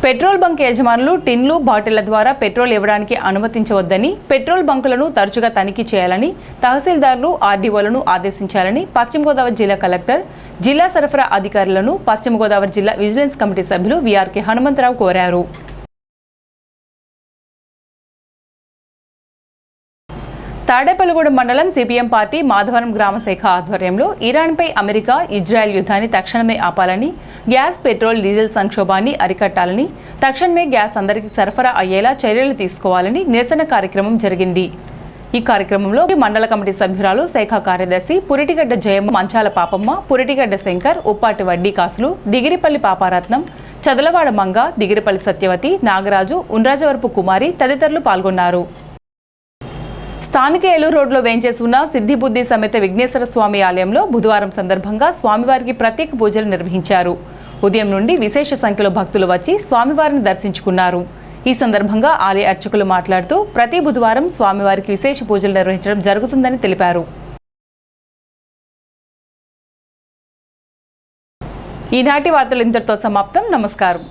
పెట్రోల్ బంక్ యజమానులు టిన్లు బాటిళ్ల ద్వారా పెట్రోల్ ఇవ్వడానికి అనుమతించవద్దని, పెట్రోల్ బంకులను తరచుగా తనిఖీ చేయాలని తహసీల్దార్లు, ఆర్డీఓలను ఆదేశించాలని పశ్చిమ గోదావరి జిల్లా కలెక్టర్, జిల్లా సరఫరా అధికారులను పశ్చిమ గోదావరి జిల్లా విజిలెన్స్ కమిటీ సభ్యులు వీఆర్కే హనుమంతరావు కోరారు. తాడేపల్లిగూడెం మండలం సిపిఎం పార్టీ మాధవరం గ్రామ శాఖ ఆధ్వర్యంలో ఇరాన్పై అమెరికా, ఇజ్రాయెల్ యుద్ధాన్ని తక్షణమే ఆపాలని, గ్యాస్, పెట్రోల్, డీజిల్ సంక్షోభాన్ని అరికట్టాలని, తక్షణమే గ్యాస్ అందరికీ సరఫరా అయ్యేలా చర్యలు తీసుకోవాలని నిరసన కార్యక్రమం జరిగింది. ఈ కార్యక్రమంలో మండల కమిటీ సభ్యురాలు, శాఖ కార్యదర్శి పురిటిగడ్డ జయమ్మ, మంచాల పాపమ్మ, పురిటిగడ్డ శంకర్, ఉప్పాటి వడ్డీ కాసులు, దిగిరిపల్లి పాపారత్నం, చదలవాడ మంగ, దిగిరిపల్లి సత్యవతి, నాగరాజు, ఉండ్రాజవరపు కుమారి తదితరులు పాల్గొన్నారు. స్థానిక ఏలూరు రోడ్లో వేంచేసి ఉన్న సిద్ధిబుద్ధి సమేత విఘ్నేశ్వర స్వామి ఆలయంలో బుధవారం సందర్భంగా స్వామివారికి ప్రత్యేక పూజలు నిర్వహించారు. ఉదయం నుండి విశేష సంఖ్యలో భక్తులు వచ్చి స్వామివారిని దర్శించుకున్నారు. ఈ సందర్భంగా ఆలయ అర్చకులు మాట్లాడుతూ ప్రతి బుధవారం స్వామివారికి విశేష పూజలు నిర్వహించడం జరుగుతుందని తెలిపారు. ఈనాటి వార్తలు ఇంతటితో సమాప్తం. నమస్కారం.